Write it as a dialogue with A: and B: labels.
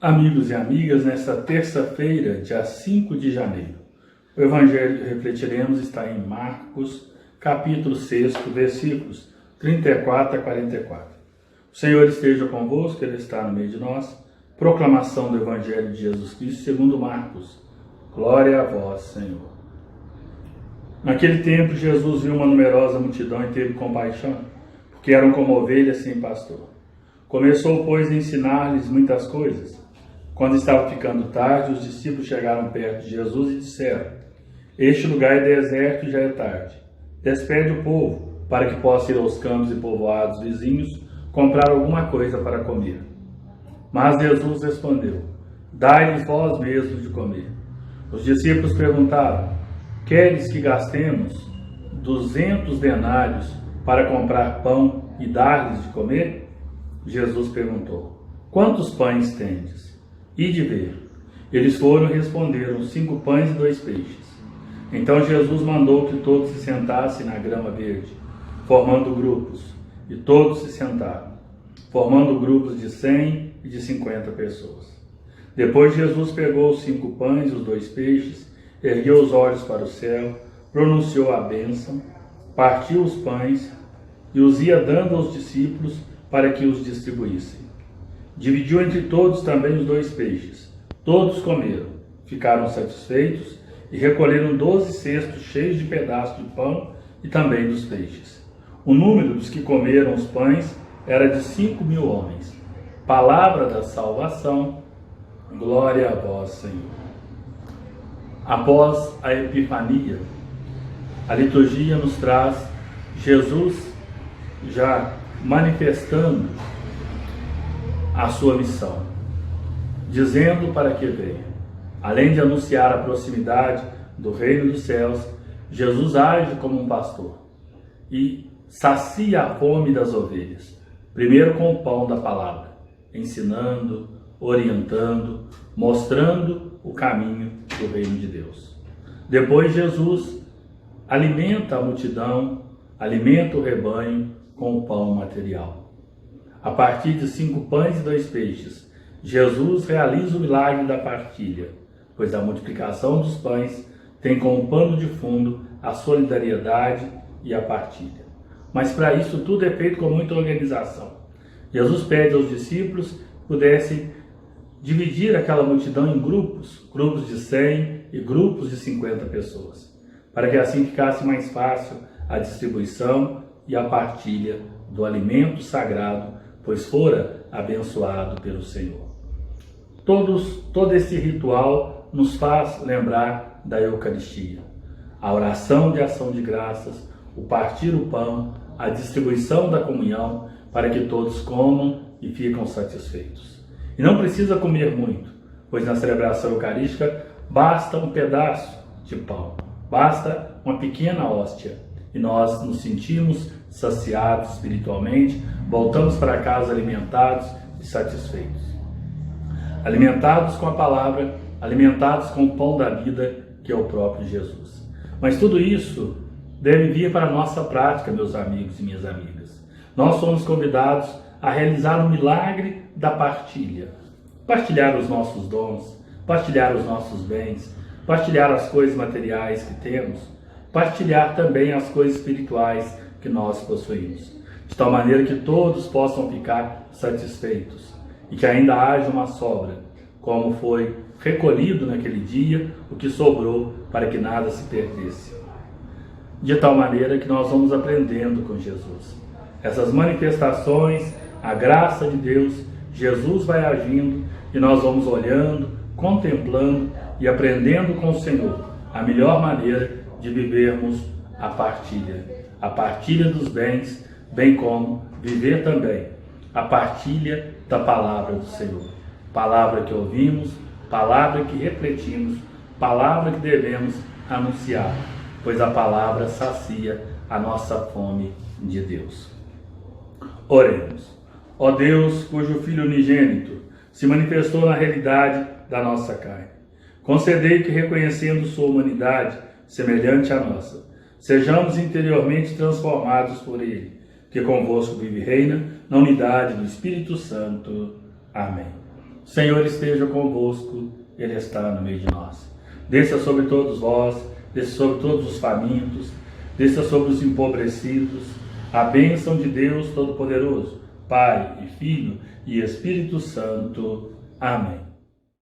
A: Amigos e amigas, nesta terça-feira, dia 5 de janeiro, o Evangelho que refletiremos está em Marcos, capítulo 6, versículos 34 a 44. O Senhor esteja convosco, Ele está no meio de nós. Proclamação do Evangelho de Jesus Cristo segundo Marcos. Glória a vós, Senhor. Naquele tempo, Jesus viu uma numerosa multidão e teve compaixão, porque eram como ovelhas sem pastor. Começou, pois, a ensinar-lhes muitas coisas. Quando estava ficando tarde, os discípulos chegaram perto de Jesus e disseram: Este lugar é deserto e já é tarde. Despede o povo, para que possa ir aos campos e povoados vizinhos comprar alguma coisa para comer. Mas Jesus respondeu: Dai-lhes vós mesmos de comer. Os discípulos perguntaram: Queres que gastemos 200 denários para comprar pão e dar-lhes de comer? Jesus perguntou: Quantos pães tendes? Ide ver. Eles foram e responderam: 5 pães e 2 peixes. Então Jesus mandou que todos se sentassem na grama verde, formando grupos. E todos se sentaram, formando grupos de 100 e de 50 pessoas. Depois Jesus pegou os 5 pães e os 2 peixes, ergueu os olhos para o céu, pronunciou a bênção, partiu os pães e os ia dando aos discípulos para que os distribuíssem. Dividiu entre todos também os 2 peixes. Todos comeram, ficaram satisfeitos e recolheram 12 cestos cheios de pedaços de pão e também dos peixes. O número dos que comeram os pães era de 5.000 homens. Palavra da salvação, glória a vós, Senhor. Após a Epifania, a liturgia nos traz Jesus já manifestando a sua missão, dizendo para que veio. Além de anunciar a proximidade do reino dos céus, Jesus age como um pastor e sacia a fome das ovelhas, primeiro com o pão da palavra, ensinando, orientando, mostrando o caminho do reino de Deus. Depois Jesus alimenta a multidão, alimenta o rebanho com o pão material. A partir de 5 pães e 2 peixes, Jesus realiza o milagre da partilha, pois a multiplicação dos pães tem como pano de fundo a solidariedade e a partilha. Mas para isso tudo é feito com muita organização. Jesus pede aos discípulos que pudessem dividir aquela multidão em grupos de 100 e grupos de 50 pessoas, para que assim ficasse mais fácil a distribuição e a partilha do alimento sagrado, pois fora abençoado pelo Senhor. Todo esse ritual nos faz lembrar da Eucaristia. A oração de ação de graças, o partir o pão, a distribuição da comunhão, para que todos comam e ficam satisfeitos. E não precisa comer muito, pois na celebração eucarística basta um pedaço de pão, basta uma pequena hóstia, e nós nos sentimos saciados espiritualmente, voltamos para casa alimentados e satisfeitos. Alimentados com a palavra, alimentados com o pão da vida, que é o próprio Jesus. Mas tudo isso deve vir para a nossa prática, meus amigos e minhas amigas. Nós somos convidados a realizar o milagre da partilha. Partilhar os nossos dons, partilhar os nossos bens, partilhar as coisas materiais que temos, partilhar também as coisas espirituais que nós possuímos, de tal maneira que todos possam ficar satisfeitos e que ainda haja uma sobra, como foi recolhido naquele dia o que sobrou, para que nada se perdesse. De tal maneira que nós vamos aprendendo com Jesus. Essas manifestações, a graça de Deus, Jesus vai agindo e nós vamos olhando, contemplando e aprendendo com o Senhor a melhor maneira de vivermos a partilha dos bens, bem como viver também a partilha da palavra do Senhor. Palavra que ouvimos, palavra que refletimos, palavra que devemos anunciar, pois a palavra sacia a nossa fome de Deus. Oremos. Ó Deus, cujo Filho unigênito se manifestou na realidade da nossa carne, concedei que, reconhecendo sua humanidade semelhante à nossa, sejamos interiormente transformados por Ele, que convosco vive e reina na unidade do Espírito Santo. Amém. Senhor esteja convosco, Ele está no meio de nós. Desça sobre todos vós, desça sobre todos os famintos, desça sobre os empobrecidos, a bênção de Deus Todo-Poderoso, Pai e Filho e Espírito Santo. Amém.